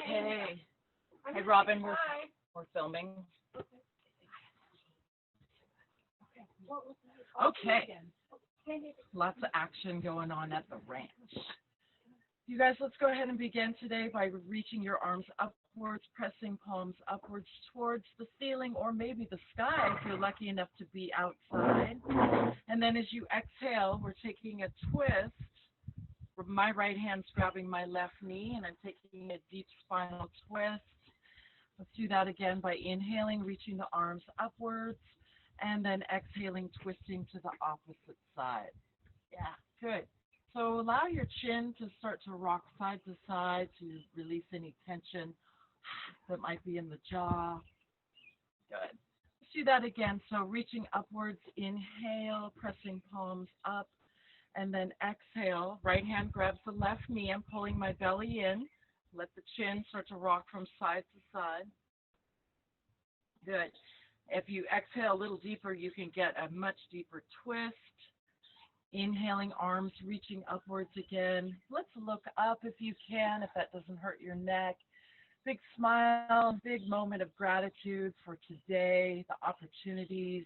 Okay. Hey, Robin, we're filming. Okay. Lots of action going on at the ranch. You guys, let's go ahead and begin today by reaching your arms upwards, pressing palms upwards towards the ceiling or maybe the sky if you're lucky enough to be outside. And then as you exhale, we're taking a twist. My right hand's grabbing my left knee, and I'm taking a deep spinal twist. Let's do that again by inhaling, reaching the arms upwards, and then exhaling, twisting to the opposite side. Yeah, good. So allow your chin to start to rock side to side to release any tension that might be in the jaw. Good. Let's do that again. So reaching upwards, inhale, pressing palms up, and then exhale. Right hand grabs the left knee. I'm pulling my belly in. Let the chin start to rock from side to side. Good. If you exhale a little deeper, you can get a much deeper twist. Inhaling, arms reaching upwards again. Let's look up if you can, if that doesn't hurt your neck. Big smile, big moment of gratitude for today, the opportunities.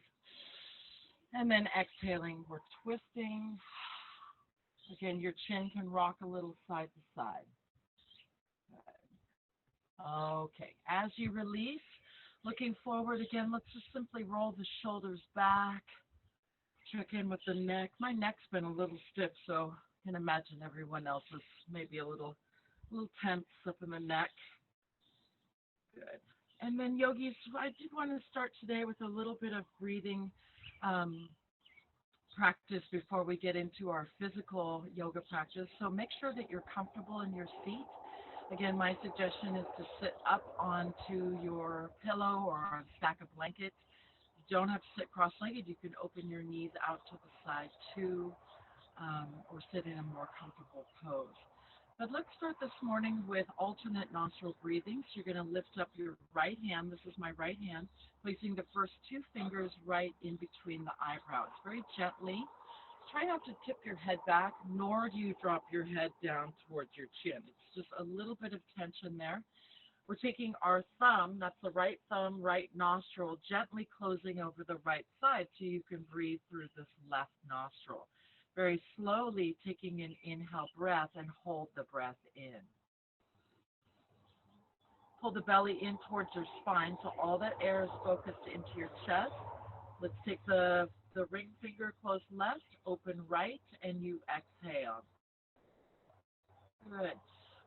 And then exhaling, we're twisting. Again, your chin can rock a little side to side. Okay, as you release, looking forward again, let's just simply roll the shoulders back. Check in with the neck. My neck's been a little stiff, so I can imagine everyone else is maybe a little tense up in the neck. Good. And then yogis, I did want to start today with a little bit of breathing practice before we get into our physical yoga practice. So make sure that you're comfortable in your seat. Again, my suggestion is to sit up onto your pillow or on a stack of blankets. You don't have to sit cross-legged. You can open your knees out to the side too, or sit in a more comfortable pose. But let's start this morning with alternate nostril breathing. So you're going to lift up your right hand. This is my right hand, placing the first two fingers right in between the eyebrows, very gently. Try not to tip your head back, nor do you drop your head down towards your chin. It's just a little bit of tension there. We're taking our thumb, that's the right thumb, right nostril, gently closing over the right side so you can breathe through this left nostril. Very slowly taking an inhale breath and hold the breath in. Pull the belly in towards your spine so all that air is focused into your chest. Let's take the ring finger, close left, open right, and you exhale. Good.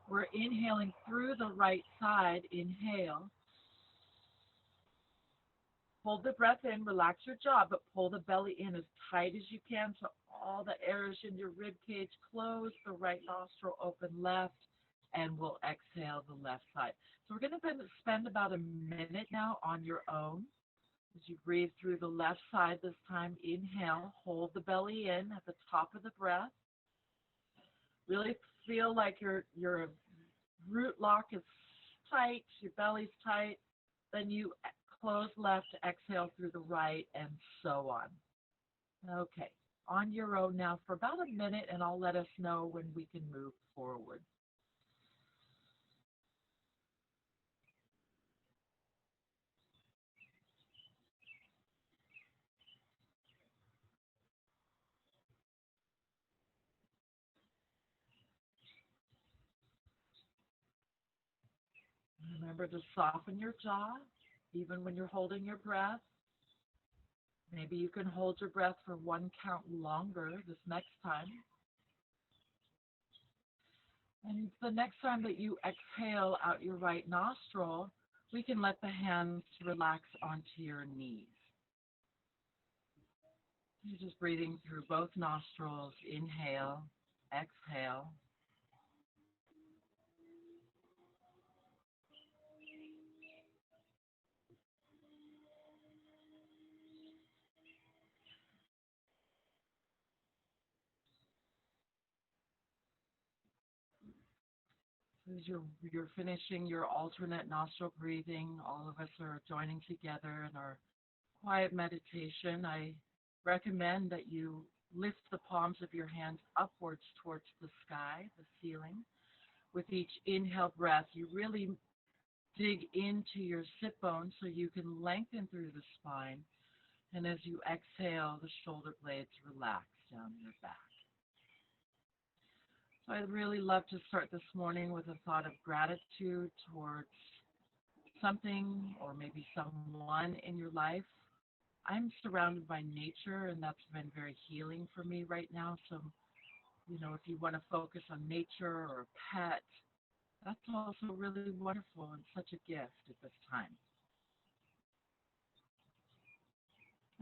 We're inhaling through the right side. Inhale. Hold the breath in, relax your jaw, but pull the belly in as tight as you can so all the air is in your rib cage. Close the right nostril, open left, and we'll exhale the left side. So we're going to spend about a minute now on your own. As you breathe through the left side this time, inhale, hold the belly in at the top of the breath. Really feel like your root lock is tight, your belly's tight. Then you close left, exhale through the right, and so on. Okay, on your own now for about a minute, and I'll let us know when we can move forward. Remember to soften your jaw, even when you're holding your breath. Maybe you can hold your breath for one count longer this next time. And the next time that you exhale out your right nostril, we can let the hands relax onto your knees. You're just breathing through both nostrils. Inhale, exhale. As you're finishing your alternate nostril breathing, all of us are joining together in our quiet meditation. I recommend that you lift the palms of your hands upwards towards the sky, the ceiling. With each inhale breath, you really dig into your sit bones so you can lengthen through the spine. And as you exhale, the shoulder blades relax down your back. So I'd really love to start this morning with a thought of gratitude towards something or maybe someone in your life. I'm surrounded by nature, and that's been very healing for me right now. So, if you want to focus on nature or a pet, that's also really wonderful and such a gift at this time.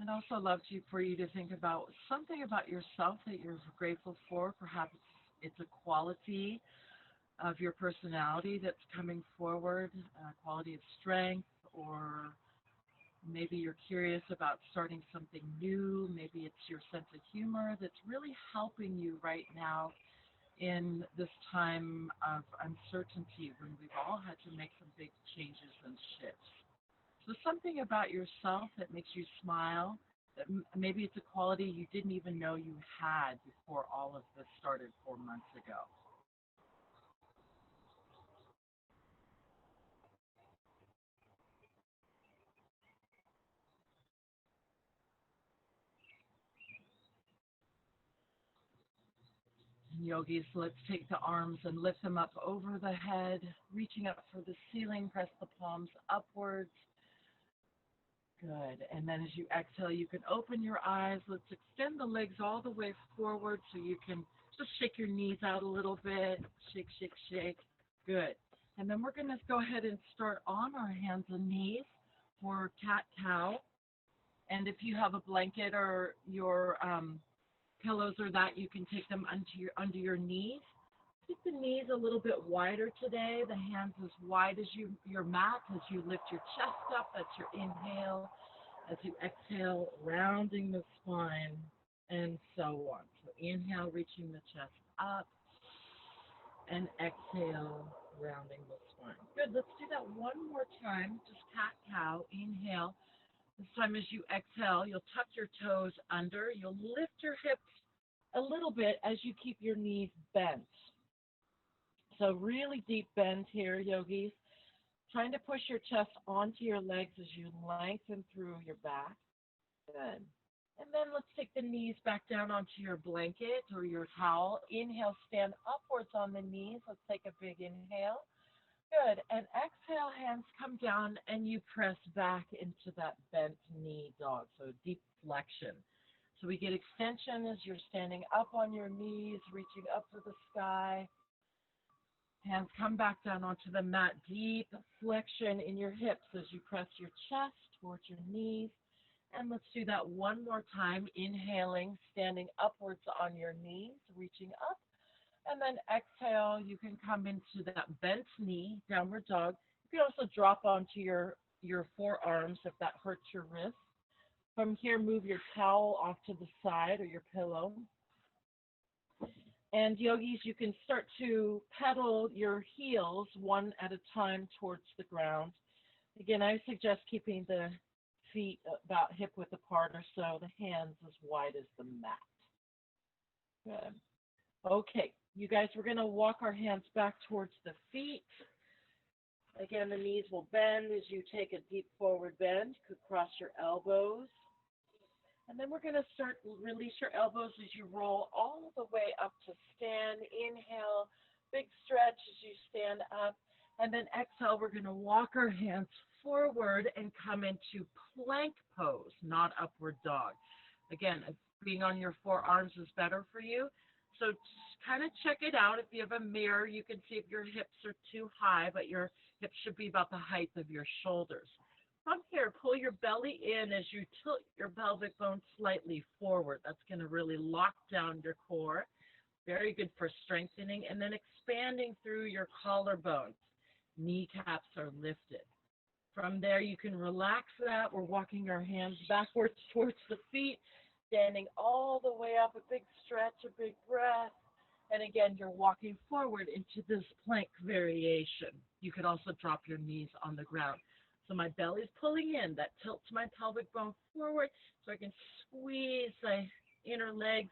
I'd also love for you to think about something about yourself that you're grateful for. Perhaps it's a quality of your personality that's coming forward, a quality of strength, or maybe you're curious about starting something new. Maybe it's your sense of humor that's really helping you right now in this time of uncertainty when we've all had to make some big changes and shifts. So something about yourself that makes you smile, that maybe it's a quality you didn't even know you had before all of this started 4 months ago. Yogis, let's take the arms and lift them up over the head, reaching up for the ceiling. Press the palms upwards. Good. And then as you exhale, you can open your eyes. Let's extend the legs all the way forward so you can just shake your knees out a little bit. Shake, shake, shake. Good. And then we're going to go ahead and start on our hands and knees for cat-cow. And if you have a blanket or your pillows or that, you can take them under your knees. Keep the knees a little bit wider today, the hands as wide as your mat as you lift your chest up. That's your inhale. As you exhale, rounding the spine and so on. So inhale, reaching the chest up, and exhale, rounding the spine. Good, let's do that one more time. Just cat-cow, inhale. This time as you exhale, you'll tuck your toes under. You'll lift your hips a little bit as you keep your knees bent. So really deep bend here, yogis. Trying to push your chest onto your legs as you lengthen through your back. Good. And then let's take the knees back down onto your blanket or your towel. Inhale, stand upwards on the knees. Let's take a big inhale. Good. And exhale, hands come down and you press back into that bent knee dog. So deep flexion. So we get extension as you're standing up on your knees, reaching up to the sky. Hands come back down onto the mat. Deep flexion in your hips as you press your chest towards your knees. And let's do that one more time. Inhaling, standing upwards on your knees, reaching up. And then exhale, you can come into that bent knee, downward dog. You can also drop onto your forearms if that hurts your wrist. From here, move your towel off to the side or your pillow. And yogis, you can start to pedal your heels one at a time towards the ground. Again, I suggest keeping the feet about hip width apart or so, the hands as wide as the mat. Good. Okay, you guys, we're going to walk our hands back towards the feet. Again, the knees will bend as you take a deep forward bend. You could cross your elbows. And then we're going to start, release your elbows as you roll all the way up to stand. Inhale, big stretch as you stand up. And then exhale, we're going to walk our hands forward and come into plank pose, not upward dog. Again, being on your forearms is better for you. So kind of check it out. If you have a mirror, you can see if your hips are too high, but your hips should be about the height of your shoulders. From here, pull your belly in as you tilt your pelvic bone slightly forward. That's going to really lock down your core. Very good for strengthening. And then expanding through your collarbones. Kneecaps are lifted. From there, you can relax that. We're walking our hands backwards towards the feet, standing all the way up, a big stretch, a big breath. And again, you're walking forward into this plank variation. You could also drop your knees on the ground. So my belly's pulling in. That tilts my pelvic bone forward so I can squeeze my inner legs,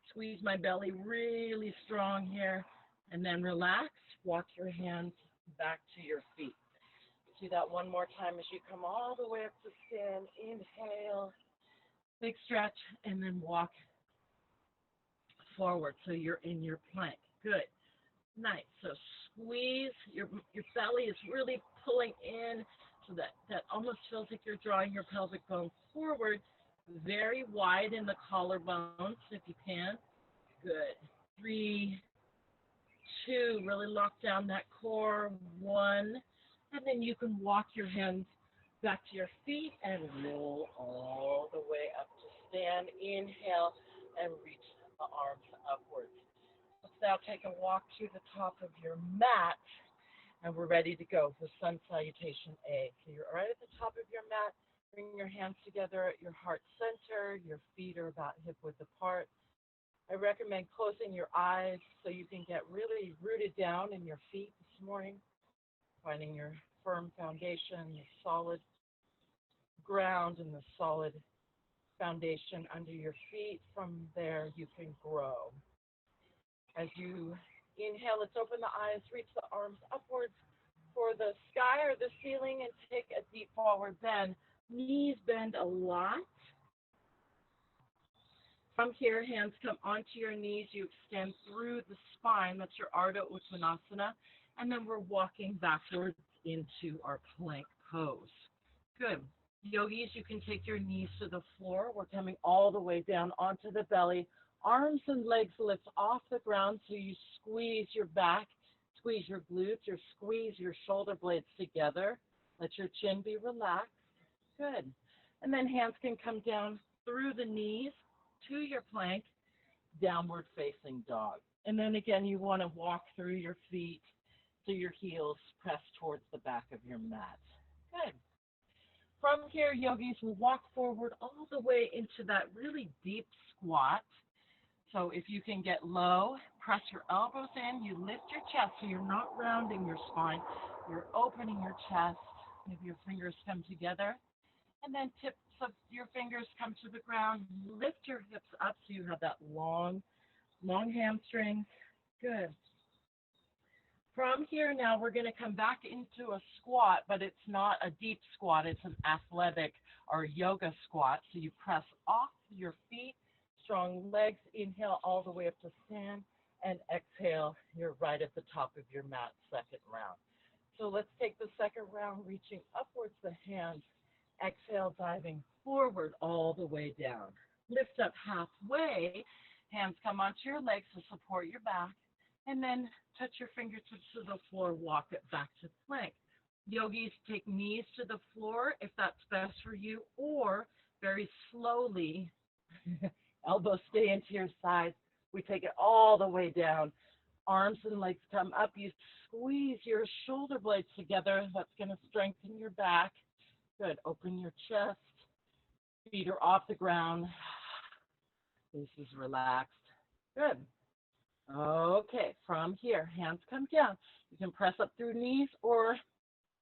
squeeze my belly really strong here. And then relax, walk your hands back to your feet. Do that one more time as you come all the way up to stand. Inhale, big stretch, and then walk forward so you're in your plank. Good. Nice. So squeeze. Your belly is really pulling in so that almost feels like you're drawing your pelvic bone forward, very wide in the collarbones if you can. Good. 3, 2, really lock down that core. 1, and then you can walk your hands back to your feet and roll all the way up to stand. Inhale and reach the arms upwards. Let's now take a walk to the top of your mat, and we're ready to go for Sun Salutation A. So you're right at the top of your mat. Bring your hands together at your heart center. Your feet are about hip width apart. I recommend closing your eyes so you can get really rooted down in your feet this morning, finding your firm foundation, the solid ground and the solid foundation under your feet. From there, you can grow. As you inhale, let's open the eyes, reach the arms upwards for the sky or the ceiling, and take a deep forward bend. Knees bend a lot. From here, hands come onto your knees. You extend through the spine. That's your Ardha Uttanasana. And then we're walking backwards into our plank pose. Good. Yogis, you can take your knees to the floor. We're coming all the way down onto the belly. Arms and legs lift off the ground so you squeeze your back, squeeze your glutes, or squeeze your shoulder blades together. Let your chin be relaxed. Good. And then hands can come down through the knees to your plank, downward facing dog. And then again, you want to walk through your feet so your heels press towards the back of your mat. Good. From here, yogis will walk forward all the way into that really deep squat. So if you can get low, press your elbows in, you lift your chest so you're not rounding your spine, you're opening your chest, maybe your fingers come together, and then tips of your fingers come to the ground, lift your hips up so you have that long hamstrings. Good. From here now, we're going to come back into a squat, but it's not a deep squat. It's an athletic or yoga squat. So you press off your feet, strong legs. Inhale all the way up to stand, and exhale. You're right at the top of your mat, second round. So let's take the second round, reaching upwards the hands. Exhale, diving forward all the way down. Lift up halfway. Hands come onto your legs to support your back. And then touch your fingertips to the floor, walk it back to plank. Yogis, take knees to the floor if that's best for you, or very slowly, elbows stay into your sides. We take it all the way down. Arms and legs come up. You squeeze your shoulder blades together. That's going to strengthen your back. Good. Open your chest. Feet are off the ground. This is relaxed. Good. Okay, from here, hands come down. You can press up through knees or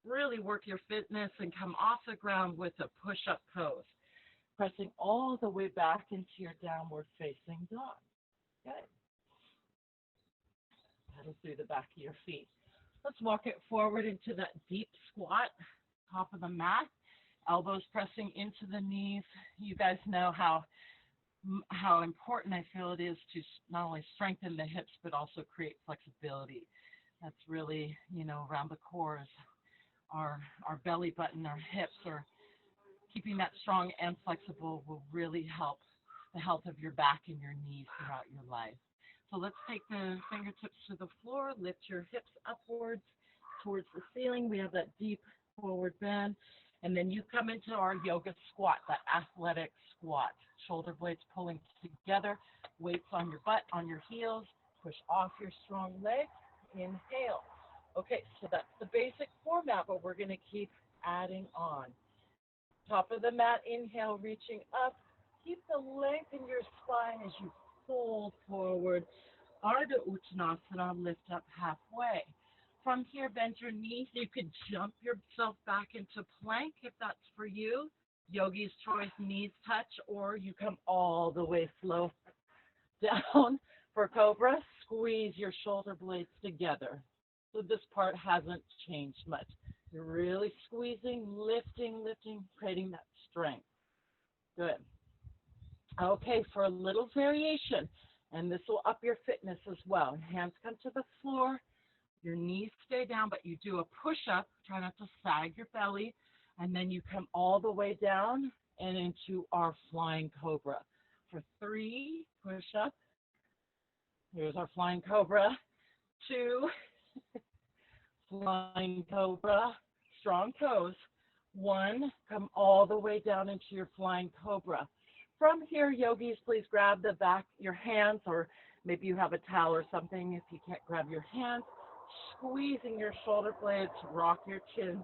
really work your fitness and come off the ground with a push-up pose. Pressing all the way back into your downward facing dog. Good. Pedal through the back of your feet. Let's walk it forward into that deep squat, top of the mat. Elbows pressing into the knees. You guys know how important I feel it is to not only strengthen the hips, but also create flexibility. That's really, around the core is our belly button, our hips, or keeping that strong and flexible will really help the health of your back and your knees throughout your life. So let's take the fingertips to the floor, lift your hips upwards towards the ceiling. We have that deep forward bend. And then you come into our yoga squat, that athletic squat. Shoulder blades pulling together, weights on your butt, on your heels. Push off your strong legs. Inhale. Okay, so that's the basic format, but we're going to keep adding on. Top of the mat, inhale, reaching up. Keep the length in your spine as you fold forward. Ardha Uttanasana, lift up halfway. From here, bend your knees. You could jump yourself back into plank if that's for you. Yogi's choice, knees touch, or you come all the way slow down For Cobra, squeeze your shoulder blades together. So this part hasn't changed much. You're really squeezing, lifting, lifting, creating that strength. Good. Okay, for a little variation, and this will up your fitness as well. Hands come to the floor, your knees stay down, but you do a push-up. Try not to sag your belly, and then you come all the way down and into our flying cobra. For 3, push-up. Here's our flying cobra. 2, flying cobra, strong toes. 1, come all the way down into your flying cobra. From here, yogis, please grab the back, your hands, or maybe you have a towel or something. If you can't grab your hands, squeezing your shoulder blades, rock your chin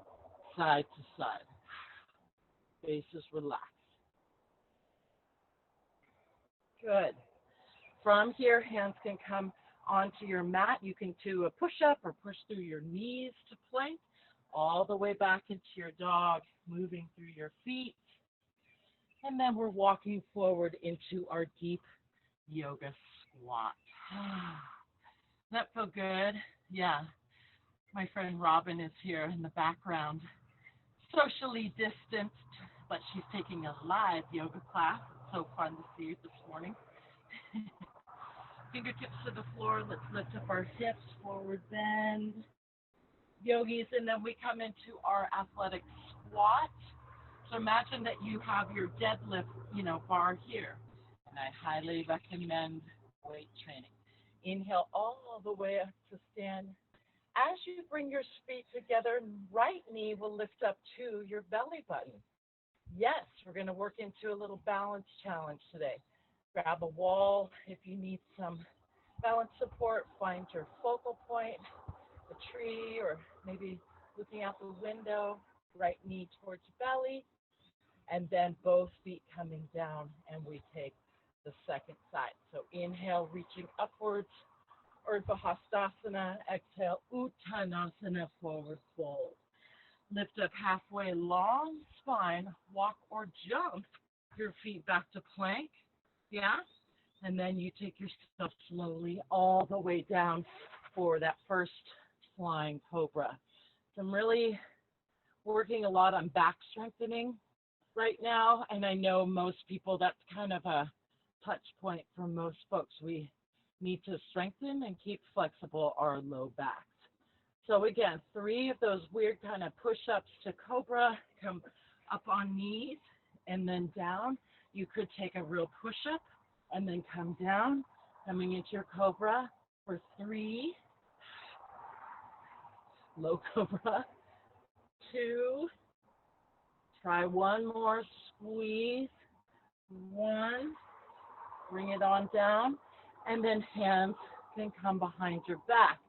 side to side. Face is relaxed. Good. From here, hands can come onto your mat. You can do a push-up or push through your knees to plank, all the way back into your dog, moving through your feet. And then we're walking forward into our deep yoga squat. Does that feel good? Yeah. My friend Robin is here in the background, socially distanced, but she's taking a live yoga class. It's so fun to see her this morning. Fingertips to the floor. Let's lift up our hips, forward bend. Yogis, and then we come into our athletic squat. So imagine that you have your deadlift, bar here. And I highly recommend weight training. Inhale all the way up to stand. As you bring your feet together, right knee will lift up to your belly button. Yes, we're going to work into a little balance challenge today. Grab a wall if you need some balance support. Find your focal point, a tree, or maybe looking out the window. Right knee towards belly, and then both feet coming down, and we take the second side. So inhale, reaching upwards, Urdhva Hastasana. Exhale, Uttanasana, forward fold. Lift up halfway, long spine, walk or jump your feet back to plank. Yeah? And then you take yourself slowly all the way down for that first flying cobra. So I'm really working a lot on back strengthening right now, and I know most people, that's kind of a touch point for most folks. We need to strengthen and keep flexible our low backs. So again, 3 of those weird kind of push-ups to cobra. Come up on knees and then down. You could take a real push-up and then come down, coming into your cobra for 3. Low cobra. 2. Try one more. Squeeze. 1. Bring it on down. And then hands can come behind your back,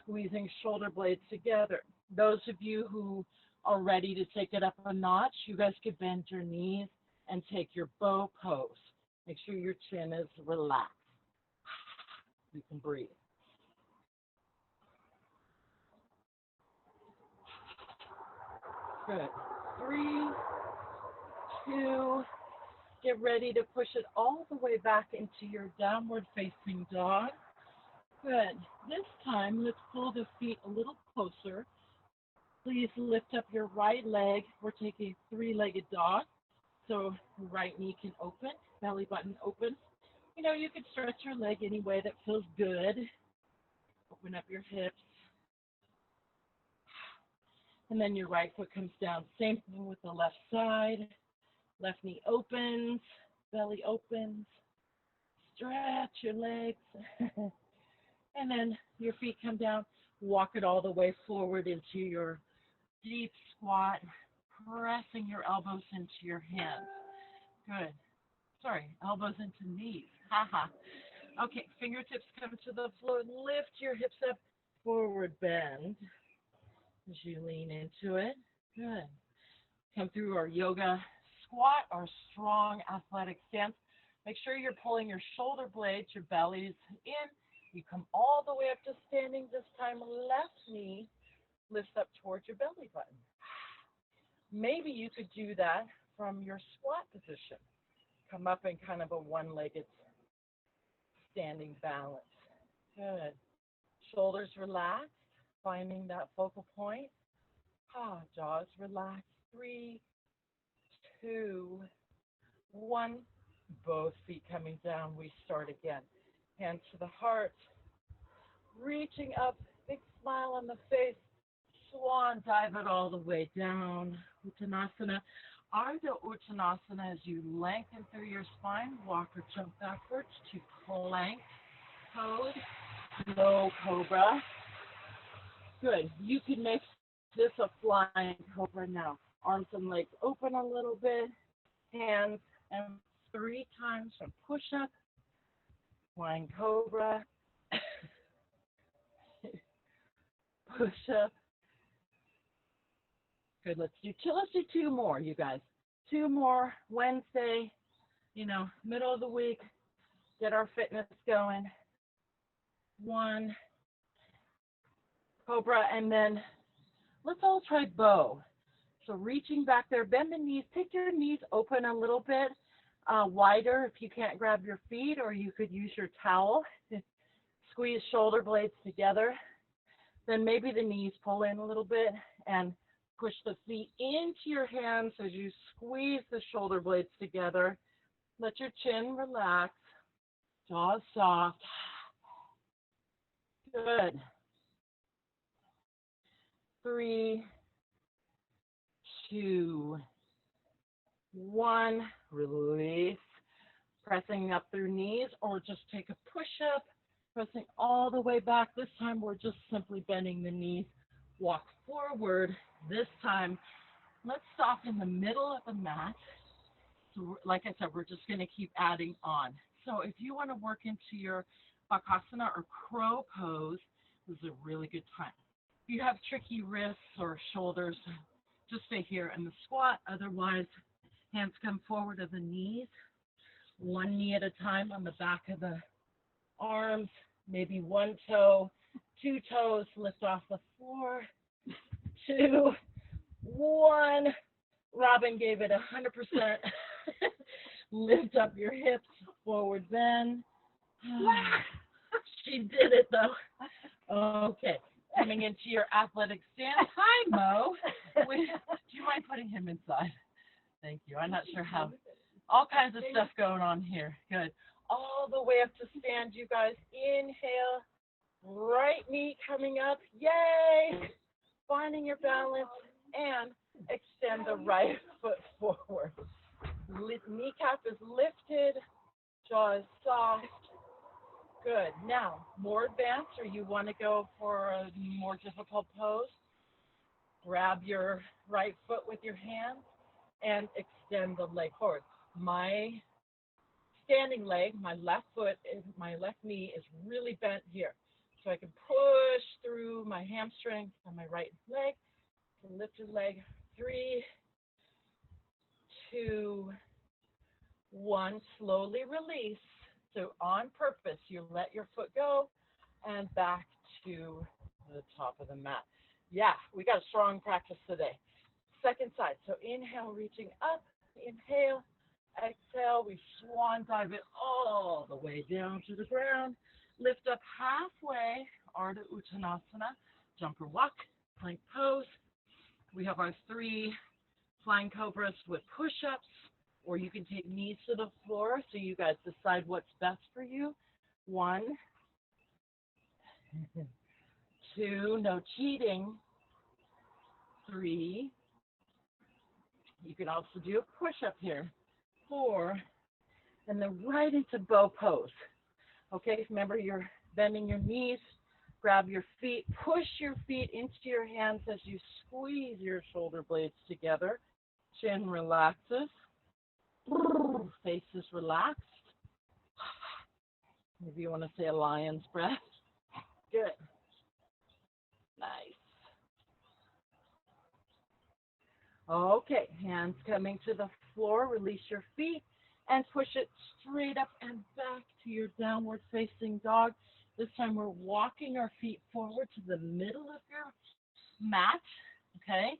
squeezing shoulder blades together. Those of you who are ready to take it up a notch, you guys could bend your knees and take your bow pose. Make sure your chin is relaxed. You can breathe. Good. 3, 2, get ready to push it all the way back into your downward facing dog. Good. This time, let's pull the feet a little closer. Please lift up your right leg. We're taking 3-legged dog. So right knee can open, belly button open. You can stretch your leg any way that feels good. Open up your hips. And then your right foot comes down. Same thing with the left side. Left knee opens, belly opens. Stretch your legs. And then your feet come down. Walk it all the way forward into your deep squat, pressing your elbows into your hands. Good. Sorry, elbows into knees. Haha. Okay, fingertips come to the floor. Lift your hips up, forward bend as you lean into it. Good. Come through our yoga squat, our strong athletic stance. Make sure you're pulling your shoulder blades, your bellies in. You come all the way up to standing. This time, left knee lifts up towards your belly button. Maybe you could do that from your squat position. Come up in kind of a one-legged standing balance. Good. Shoulders relaxed, finding that focal point. Jaws relaxed. 3, 2, 1. Both feet coming down. We start again. Hands to the heart. Reaching up. Big smile on the face. Swan dive it all the way down. Uttanasana. Ardha Uttanasana as you lengthen through your spine. Walk or jump backwards to plank pose. Low cobra. Good. You can make this a flying cobra now. Arms and legs open a little bit. Hands and 3 times from push up. Flying cobra. Push up. Good. Let's do 2 more, you guys. 2 more. Wednesday, middle of the week. Get our fitness going. 1 cobra, and then let's all try bow. So reaching back there, bend the knees, take your knees open a little bit wider if you can't grab your feet, or you could use your towel. Squeeze shoulder blades together. Then maybe the knees pull in a little bit and push the feet into your hands as you squeeze the shoulder blades together. Let your chin relax, jaws soft. Good. 3, 2, 1. Release. Pressing up through knees, or just take a push-up, pressing all the way back. This time we're just simply bending the knees. Walk forward. This time, let's stop in the middle of the mat. So like I said, we're just going to keep adding on. So if you want to work into your Bakasana or crow pose, this is a really good time. If you have tricky wrists or shoulders, just stay here in the squat. Otherwise, hands come forward to the knees. 1 knee at a time on the back of the arms. Maybe 1 toe, 2 toes, lift off the floor. 2, 1. Robin gave it 100%. Lift up your hips, forward bend. She did it though. Okay, coming into your athletic stance. Hi, Mo. Do you mind putting him inside? Thank you. I'm not sure how. All kinds of stuff going on here. Good. All the way up to stand, you guys. Inhale. Right knee coming up. Yay! Finding your balance and extend the right foot forward. Kneecap is lifted. Jaw is soft. Good. Now, more advanced, or you want to go for a more difficult pose? Grab your right foot with your hand and extend the leg forward. My standing leg, my left knee is really bent here. So I can push through my hamstring on my right leg. So lift your leg. 3, 2, 1. Slowly release. So on purpose, you let your foot go and back to the top of the mat. Yeah, we got a strong practice today. Second side. So inhale, reaching up. Inhale. Exhale. We swan dive it all the way down to the ground. Lift up halfway. Ardha Uttanasana. Jump or walk. Plank pose. We have our 3 flying cobras with push-ups, or you can take knees to the floor, so you guys decide what's best for you. 1, 2, no cheating. 3, you can also do a push-up here. 4, and then right into bow pose. Okay, remember you're bending your knees, grab your feet, push your feet into your hands as you squeeze your shoulder blades together. Chin relaxes. Face is relaxed. Maybe you want to say a lion's breath. Good. Nice. Okay, hands coming to the floor. Release your feet and push it straight up and back to your downward facing dog. This time we're walking our feet forward to the middle of your mat. Okay,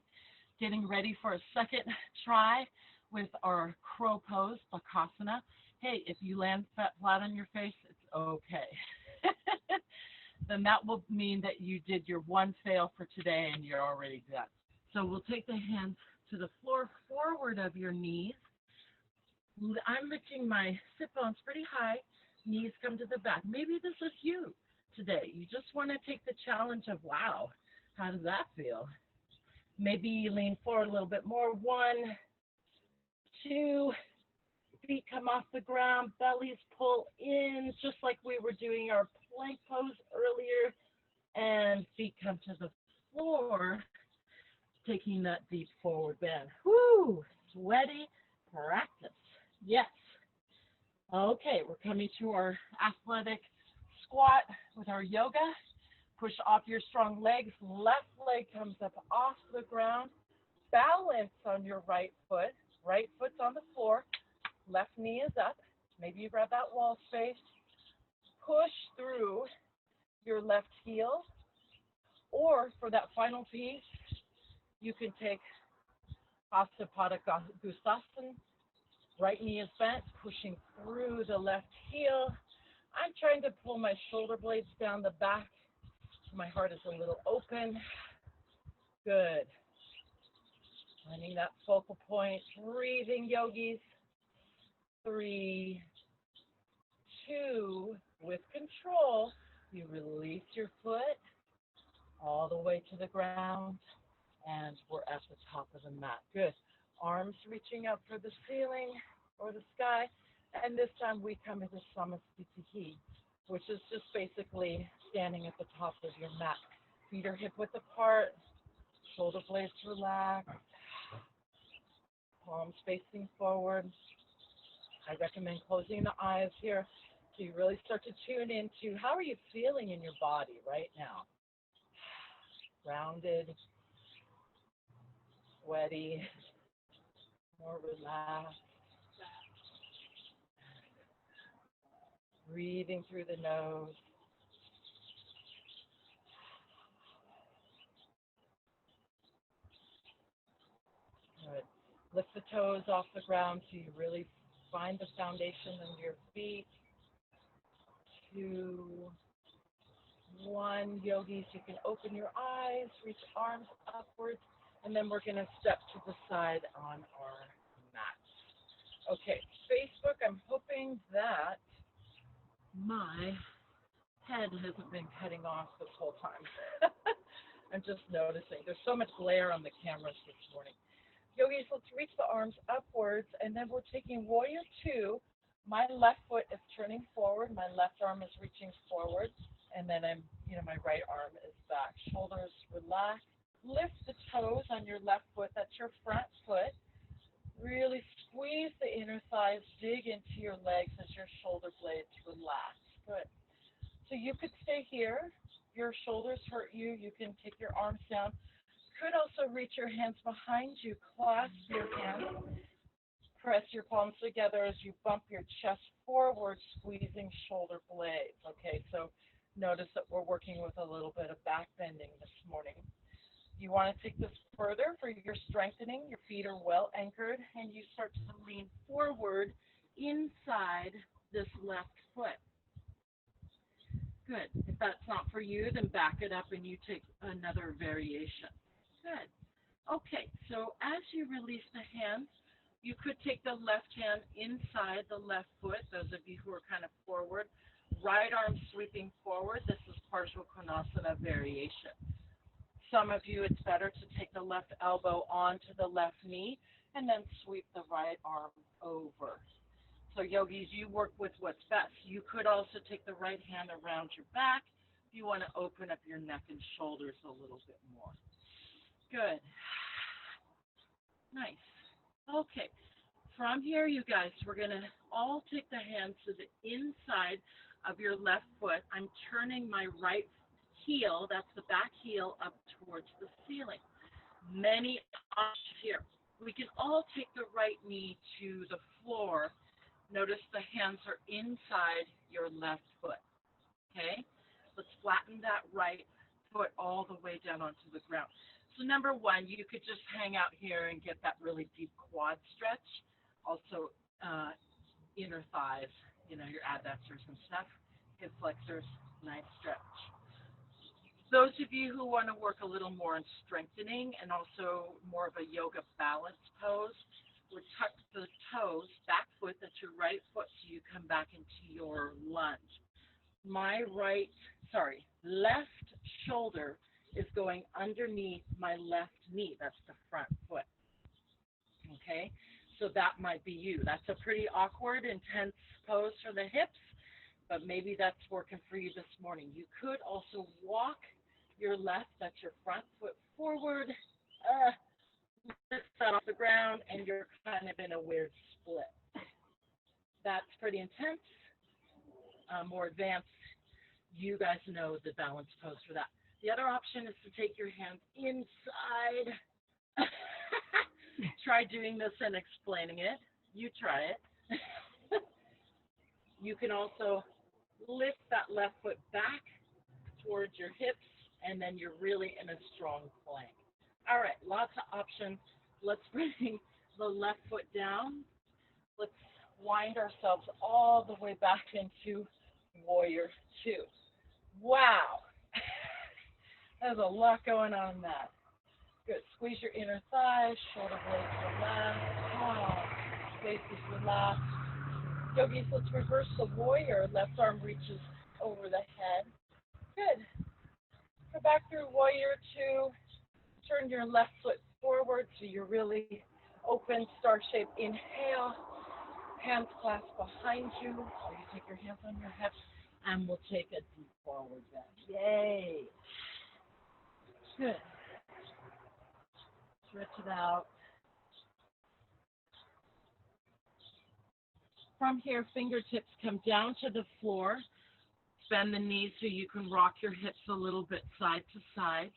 getting ready for a second try with our crow pose, Bakasana. Hey, if you land flat on your face, it's Okay. Then that will mean that you did your one fail for today and you're already done. So we'll take the hands to the floor forward of your knees. I'm lifting my sit bones pretty high. Knees come to the back. Maybe this is you today. You just want to take the challenge of, wow, how does that feel? Maybe you lean forward a little bit more. One, two, feet come off the ground, bellies pull in, just like we were doing our plank pose earlier, and feet come to the floor, taking that deep forward bend. Whoo, sweaty practice. Yes. Okay, we're coming to our athletic squat with our yoga. Push off your strong legs. Left leg comes up off the ground. Balance on your right foot. Right foot's on the floor. Left knee is up. Maybe you grab that wall space. Push through your left heel. Or for that final piece, you can take Hasta Padangusthasana. Right knee is bent, pushing through the left heel. I'm trying to pull my shoulder blades down the back. My heart is a little open. Good. Finding that focal point. Breathing, yogis. 3, 2, with control, you release your foot all the way to the ground, and we're at the top of the mat. Good. Arms reaching up for the ceiling or the sky, and this time we come into Samasthiti, which is just basically standing at the top of your mat. Feet are hip width apart, shoulder blades relaxed, palms facing forward. I recommend closing the eyes here so you really start to tune into how are you feeling in your body right now. Grounded, sweaty, more relaxed. Breathing through the nose. Good. Lift the toes off the ground so you really find the foundation under your feet. 2, 1. Yogis, you can open your eyes, reach arms upwards, and then we're going to step to the side on our mat. Okay, Facebook, I'm hoping that my head hasn't been cutting off this whole time. I'm just noticing. There's so much glare on the cameras this morning. Yogis, let's reach the arms upwards, and then we're taking Warrior 2. My left foot is turning forward. My left arm is reaching forward, and then my right arm is back. Shoulders relaxed. Lift the toes on your left foot. That's your front foot. Really squeeze the inner thighs. Dig into your legs as your shoulder blades relax. Good. So you could stay here. If your shoulders hurt you, you can take your arms down. Could also reach your hands behind you, clasp your hands, press your palms together as you bump your chest forward, squeezing shoulder blades. Okay, so notice that we're working with a little bit of back bending this morning. You want to take this further for your strengthening. Your feet are well anchored, and you start to lean forward inside this left foot. Good. If that's not for you, then back it up and you take another variation. Good. Okay, so as you release the hands, you could take the left hand inside the left foot, those of you who are kind of forward. Right arm sweeping forward. This is Partial Konasana variation. Some of you, it's better to take the left elbow onto the left knee and then sweep the right arm over. So yogis, you work with what's best. You could also take the right hand around your back if you want to open up your neck and shoulders a little bit more. Good. Nice. Okay. From here, you guys, we're going to all take the hands to the inside of your left foot. I'm turning my right heel, that's the back heel, up towards the ceiling. Many options here. We can all take the right knee to the floor. Notice the hands are inside your left foot. Okay? Let's flatten that right foot all the way down onto the ground. So number one, you could just hang out here and get that really deep quad stretch. Also, inner thighs, your adductors and stuff. hip flexors, nice stretch. Those of you who want to work a little more on strengthening and also more of a yoga balance pose, would tuck the toes, back foot, that's your right foot, so you come back into your lunge. My left shoulder is going underneath my left knee. That's the front foot. Okay, so that might be you. That's a pretty awkward, intense pose for the hips, but maybe that's working for you this morning. You could also walk your left, that's your front foot forward, lift that off the ground, and you're kind of in a weird split. That's pretty intense. More advanced, you guys know the balance pose for that. The other option is to take your hands inside. Try doing this and explaining it. You try it. You can also lift that left foot back towards your hips, and then you're really in a strong plank. All right, lots of options. Let's bring the left foot down. Let's wind ourselves all the way back into warrior two. Wow. There's a lot going on in that. Good. Squeeze your inner thighs, shoulder blades relax. Face is relaxed. Yogis, let's reverse the warrior. Left arm reaches over the head. Good. Go back through warrior two. Turn your left foot forward so you're really open, star shape. Inhale. Hands clasped behind you. Or you take your hands on your hips, and we'll take a deep forward bend. Yay. Good. Stretch it out. From here, fingertips come down to the floor. Bend the knees so you can rock your hips a little bit side to side.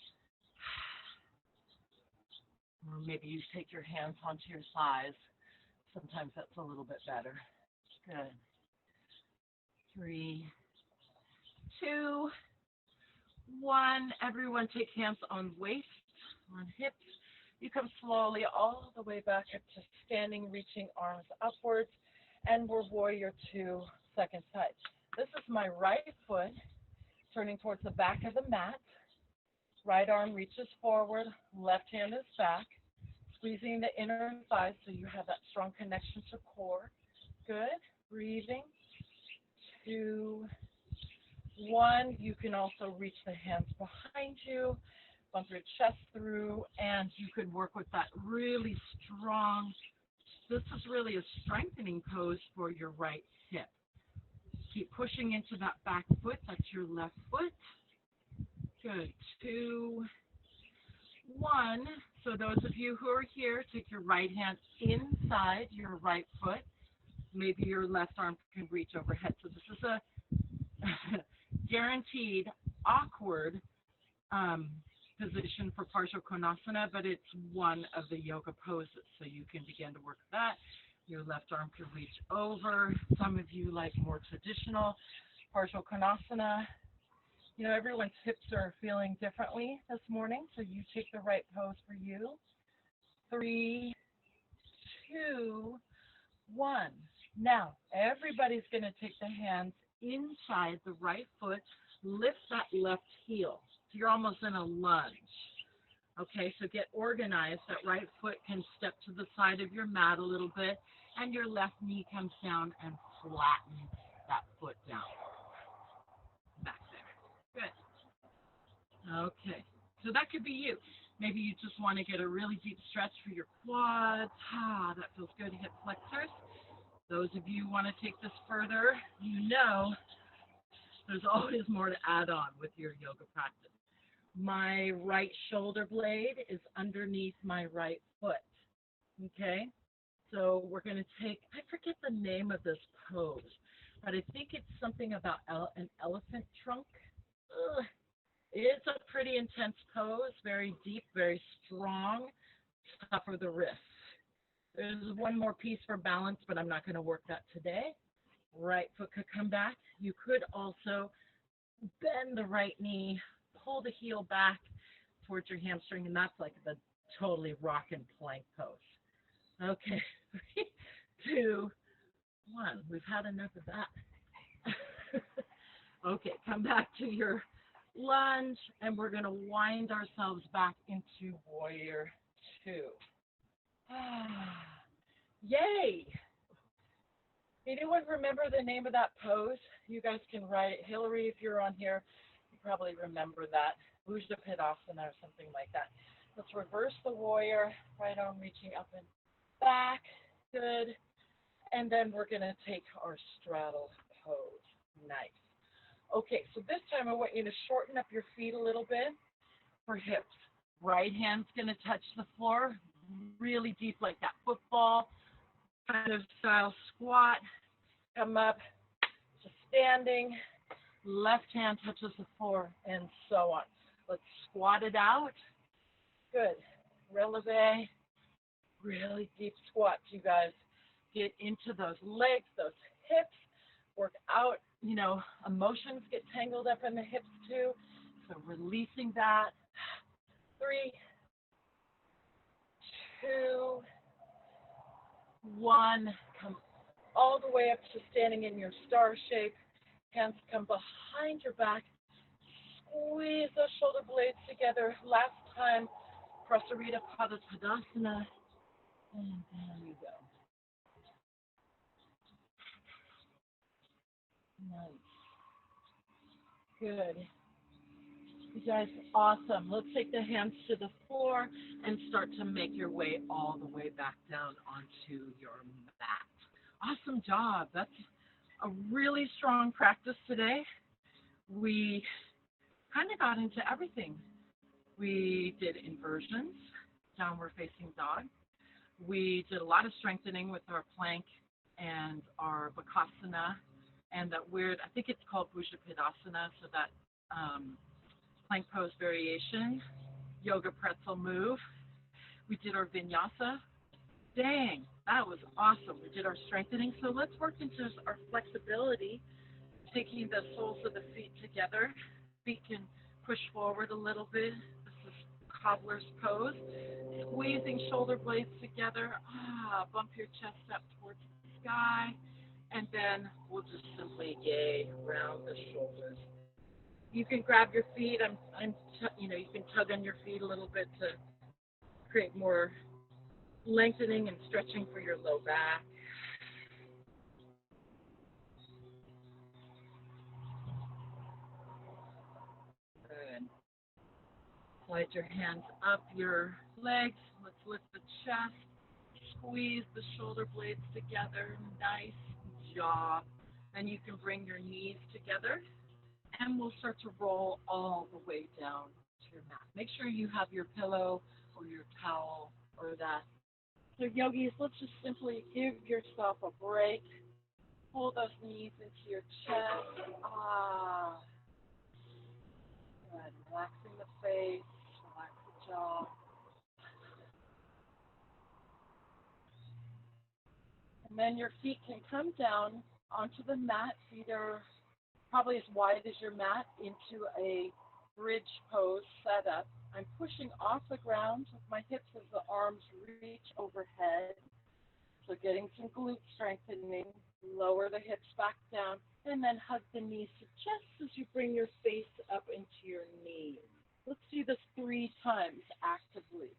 Or maybe you take your hands onto your thighs. Sometimes that's a little bit better. Good. 3, 2, 1. Everyone take hands on waist, on hips. You come slowly all the way back up to standing, reaching arms upwards. And we're warrior two, second side. This is my right foot turning towards the back of the mat. Right arm reaches forward, left hand is back. Squeezing the inner thighs so you have that strong connection to core. Good. Breathing. 2, 1. You can also reach the hands behind you, bump your chest through, and you could work with that really strong. This is really a strengthening pose for your right hip. Keep pushing into that back foot. That's your left foot. Good. 2, 1. So those of you who are here, take your right hand inside your right foot. Maybe your left arm can reach overhead. So this is a guaranteed awkward position for partial konasana, but it's one of the yoga poses. So you can begin to work that. Your left arm can reach over. Some of you like more traditional partial konasana. You know, everyone's hips are feeling differently this morning, so you take the right pose for you. 3, 2, 1. Now, everybody's going to take the hands inside the right foot, lift that left heel. So you're almost in a lunge. Okay, so get organized. That right foot can step to the side of your mat a little bit, and your left knee comes down and flatten that foot down. Back there. Good. Okay, so that could be you. Maybe you just want to get a really deep stretch for your quads. That feels good. Hip flexors. Those of you who want to take this further, you know there's always more to add on with your yoga practice. My right shoulder blade is underneath my right foot. Okay, so we're going to take, I forget the name of this pose, but I think it's something about an elephant trunk. It's a pretty intense pose, very deep, very strong, tough for the wrists. There's one more piece for balance, but I'm not going to work that today. Right foot could come back. You could also bend the right knee, pull the heel back towards your hamstring, and that's like the totally rock and plank pose. Okay, 3, 2, 1. We've had enough of that. Okay, come back to your lunge, and we're going to wind ourselves back into warrior two. Yay! Anyone remember the name of that pose? You guys can write. Hillary, if you're on here, you probably remember that. Ujjayi Padasana or something like that. Let's reverse the warrior, right arm reaching up and back. Good. And then we're going to take our straddle pose. Nice. Okay, so this time I want you to shorten up your feet a little bit for hips. Right hand's going to touch the floor really deep like that football kind of style squat. Come up to standing. Left hand touches the floor and so on. Let's squat it out. Good. Releve. Really deep squats, you guys. Get into those legs, those hips. Work out, emotions get tangled up in the hips too. So releasing that. 3, 2, 1. Come all the way up to standing in your star shape. Hands come behind your back. Squeeze those shoulder blades together. Last time, Prasarita Padasana. And there you go. Nice. Good. You guys, awesome. Let's take the hands to the floor and start to make your way all the way back down onto your mat. Awesome job. That's a really strong practice today. We kind of got into everything. We did inversions, downward facing dog. We did a lot of strengthening with our plank and our bakasana and that weird, I think it's called Bhujapadasana, so that plank pose variation, yoga pretzel move. We did our vinyasa. Dang, that was awesome. We did our strengthening. So let's work into our flexibility, taking the soles of the feet together. Feet can push forward a little bit. This is cobbler's pose. Squeezing shoulder blades together. Bump your chest up towards the sky. And then we'll just simply yay round the shoulders. You can grab your feet. You can tug on your feet a little bit to create more lengthening and stretching for your low back. Good. Slide your hands up your legs. Let's lift the chest. Squeeze the shoulder blades together. Nice job. Then you can bring your knees together and we'll start to roll all the way down to your mat. Make sure you have your pillow or your towel or that. So yogis, let's just simply give yourself a break. Pull those knees into your chest. Good. Relaxing the face, relax the jaw. And then your feet can come down onto the mat. Feet are probably as wide as your mat into a bridge pose setup. I'm pushing off the ground with my hips as the arms reach overhead. So getting some glute strengthening. Lower the hips back down and then hug the knees just as you bring your face up into your knees. Let's do this 3 times actively.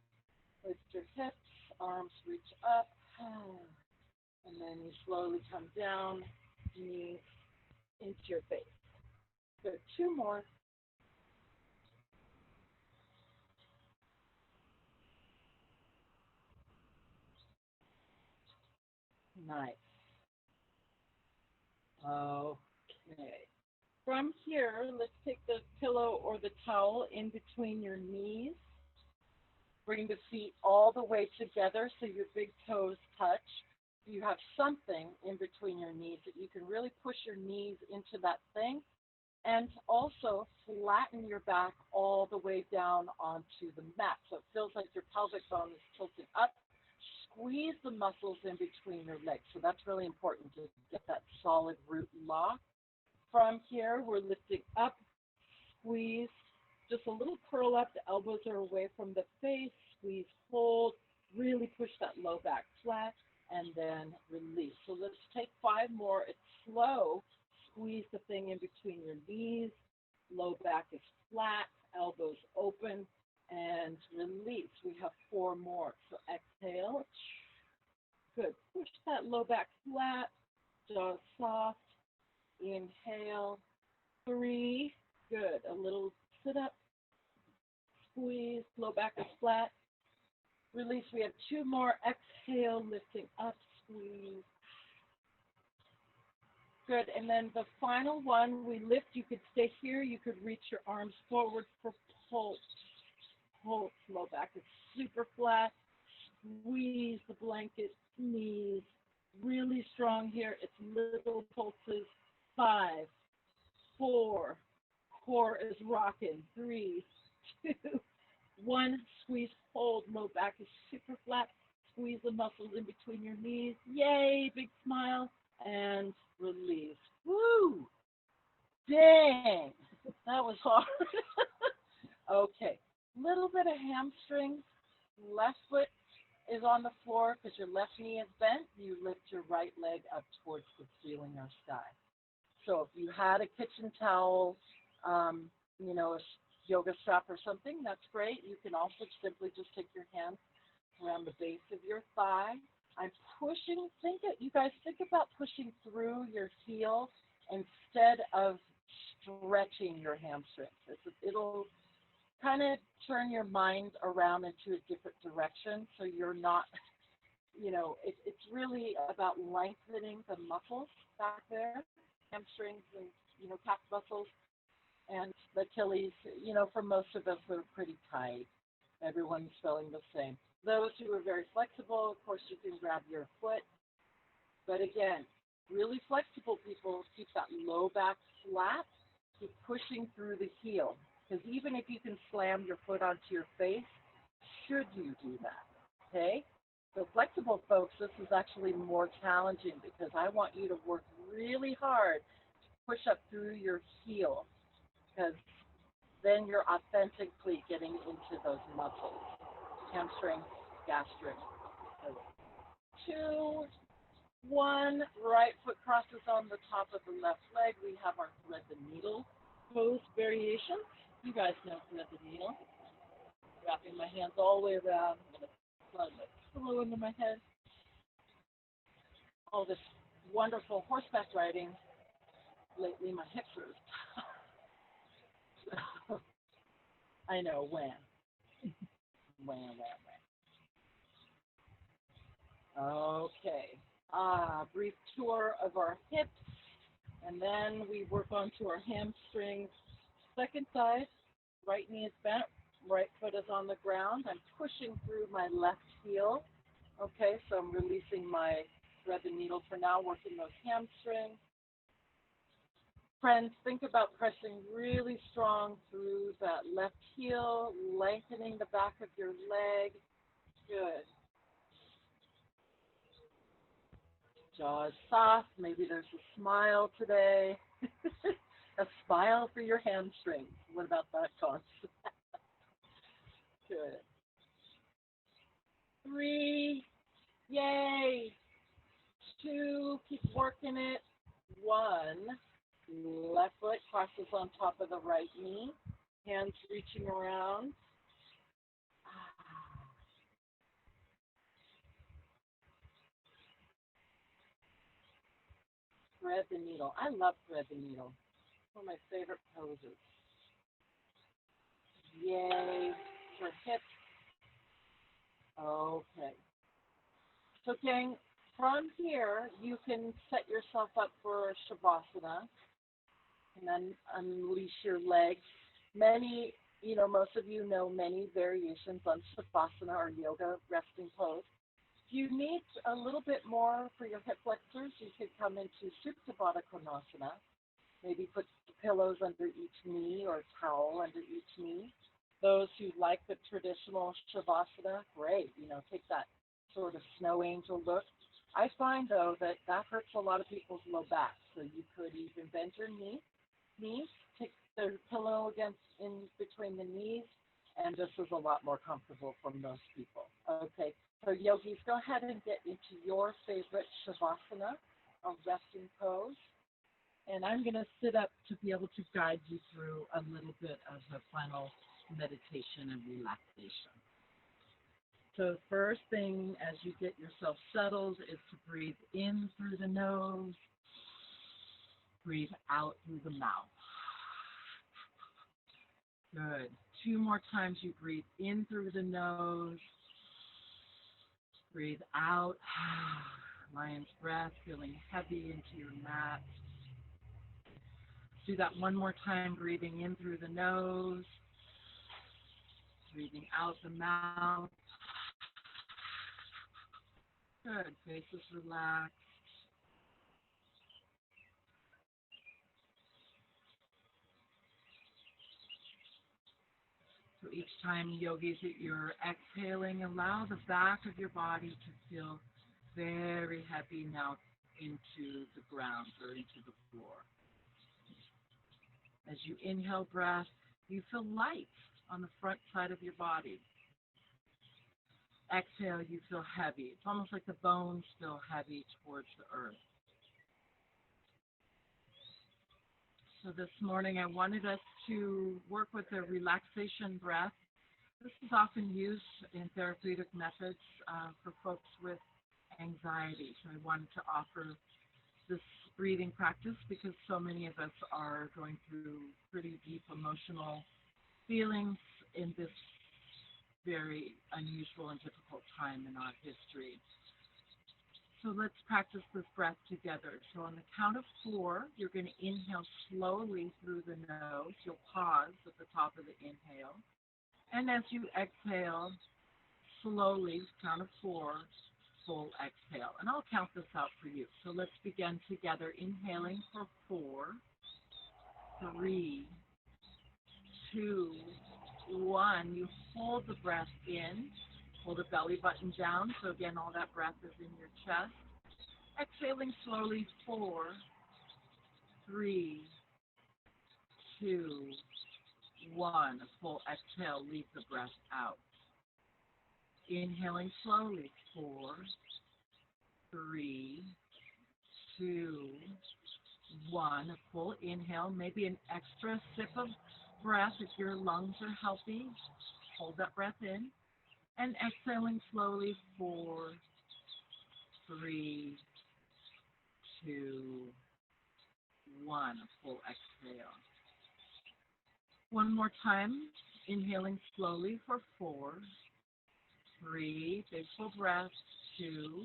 Lift your hips, arms reach up, and then you slowly come down, knees into your face. So 2 more. Nice. Okay. From here, let's take the pillow or the towel in between your knees. Bring the feet all the way together so your big toes touch. You have something in between your knees that you can really push your knees into that thing. And also flatten your back all the way down onto the mat. So it feels like your pelvic bone is tilted up. Squeeze the muscles in between your legs. So that's really important to get that solid root lock. From here, we're lifting up, squeeze, just a little curl up. The elbows are away from the face. Squeeze, hold, really push that low back flat, and then release. So let's take 5 more. It's slow, Squeeze the thing in between your knees. Low back is flat, elbows open, and release. We have four more. So exhale. Good. Push that low back flat, jaw soft. Inhale. 3. Good. A little sit up. Squeeze. Low back is flat. Release. We have 2 more. Exhale. Lifting up. Squeeze. Good. And then the final one, we lift. You could stay here. You could reach your arms forward for pulse. Pulse. Low back is super flat. Squeeze the blanket. Knees. Really strong here. It's little pulses. 5, 4. Core is rocking. 3, 2, 1. Squeeze. Hold. Low back is super flat. Squeeze the muscles in between your knees. Yay. Big smile. And release. Woo! Dang! That was hard. Okay. Little bit of hamstrings. Left foot is on the floor because your left knee is bent. You lift your right leg up towards the ceiling or sky. So if you had a kitchen towel, a yoga strap or something, that's great. You can also simply just take your hands around the base of your thigh. I'm pushing, you guys think about pushing through your heel instead of stretching your hamstrings. It'll kind of turn your mind around into a different direction so you're not, it's really about lengthening the muscles back there, hamstrings and, calf muscles and the Achilles, for most of us, are pretty tight. Everyone's feeling the same. Those who are very flexible, of course, you can grab your foot. But again, really flexible people keep that low back flat, keep pushing through the heel. Because even if you can slam your foot onto your face, should you do that? Okay? So flexible folks, this is actually more challenging because I want you to work really hard to push up through your heel because then you're authentically getting into those muscles. Hamstring, gastric. 2, 1, right foot crosses on the top of the left leg. We have our thread the needle pose variation. You guys know thread the needle. Wrapping my hands all the way around. I'm going to plug my pillow into my head. All this wonderful horseback riding. Lately, my hips are. I know, when. Okay. Brief tour of our hips, and then we work on to our hamstrings. Second side, right knee is bent, right foot is on the ground. I'm pushing through my left heel. Okay, so I'm releasing my thread the needle for now, working those hamstrings. Friends, think about pressing really strong through that left heel, lengthening the back of your leg. Good. Jaw is soft. Maybe there's a smile today. A smile for your hamstrings. What about that concept? Good. 3. Yay. 2. Keep working it. 1. Left foot crosses on top of the right knee. Hands reaching around. Thread the needle. I love thread the needle. One of my favorite poses. Yay. For hips. Okay. So, gang, from here, you can set yourself up for Shavasana and then unleash your legs. Most of you know many variations on Shavasana or yoga resting pose. If you need a little bit more for your hip flexors, you could come into Supta Baddha Konasana. Maybe put pillows under each knee or a towel under each knee. Those who like the traditional Shavasana, great. Take that sort of snow angel look. I find, though, that hurts a lot of people's low back. So you could even bend your knees, take the pillow in between the knees, and this is a lot more comfortable for most people. Okay, so yogis, go ahead and get into your favorite Shavasana, a resting pose. And I'm going to sit up to be able to guide you through a little bit of the final meditation and relaxation. So, first thing as you get yourself settled is to breathe in through the nose, breathe out through the mouth. Good. Two more times you breathe in through the nose, breathe out. Lion's breath, feeling heavy into your mat. Do that one more time, breathing in through the nose, breathing out the mouth. Good. Face is relaxed. So each time, yogis, that you're exhaling, allow the back of your body to feel very heavy now into the ground or into the floor. As you inhale breath, you feel light on the front side of your body. Exhale, you feel heavy. It's almost like the bones feel heavy towards the earth. So this morning I wanted us to work with a relaxation breath. This is often used in therapeutic methods for folks with anxiety. So I wanted to offer this breathing practice because so many of us are going through pretty deep emotional feelings in this very unusual and difficult time in our history. So let's practice this breath together. So on the count of 4, you're going to inhale slowly through the nose. You'll pause at the top of the inhale. And as you exhale, slowly, count of 4, full exhale. And I'll count this out for you. So let's begin together. Inhaling for 4, 3, 2, 1. You hold the breath in. Hold the belly button down. So again, all that breath is in your chest. Exhaling slowly, 4, 3, 2, 1. A full exhale. Leave the breath out. Inhaling slowly, 4, 3, 2, 1. A full inhale. Maybe an extra sip of breath if your lungs are healthy. Hold that breath in. And exhaling slowly, 4, 3, 2, 1. A full exhale. One more time. Inhaling slowly for 4, 3. Big full breath. 2.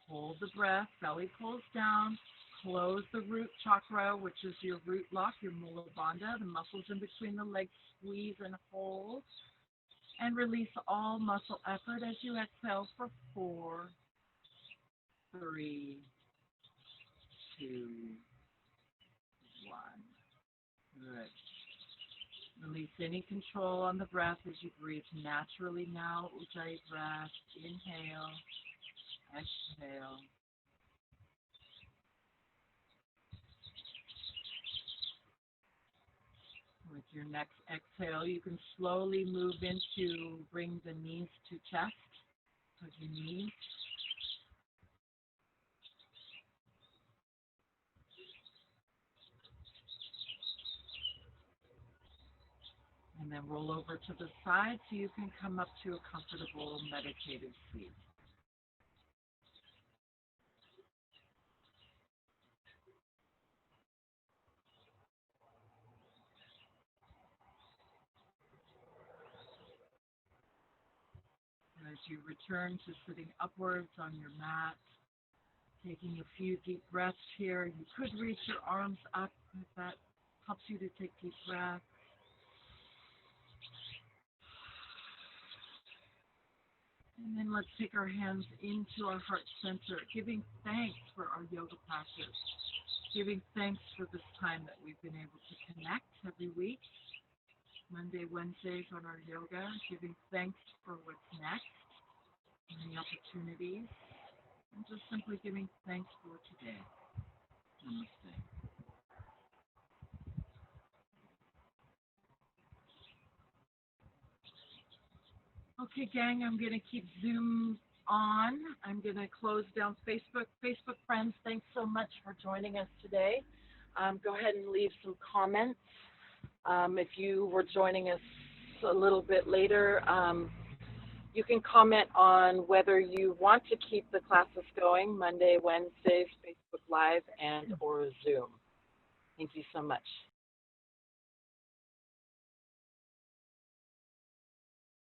Hold the breath. Belly pulls down. Close the root chakra, which is your root lock, your mula bandha. The muscles in between the legs squeeze and hold. And release all muscle effort as you exhale for 4, 3, 2, 1. Good. Release any control on the breath as you breathe naturally now. Ujjayi breath. Inhale. Exhale. With your next exhale, you can slowly move into bring the knees to chest. Hug your knees. And then roll over to the side so you can come up to a comfortable meditative seat. As you return to sitting upwards on your mat, taking a few deep breaths here. You could reach your arms up if that helps you to take deep breaths. And then let's take our hands into our heart center, giving thanks for our yoga practice, giving thanks for this time that we've been able to connect every week, Monday, Wednesdays on our yoga, giving thanks for what's next and the opportunities, and just simply giving thanks for today. Namaste. Okay, gang, I'm going to keep Zoom on. I'm going to close down Facebook. Facebook friends, thanks so much for joining us today. Go ahead and leave some comments. If you were joining us a little bit later, you can comment on whether you want to keep the classes going Monday, Wednesdays, Facebook Live, and or Zoom. Thank you so much.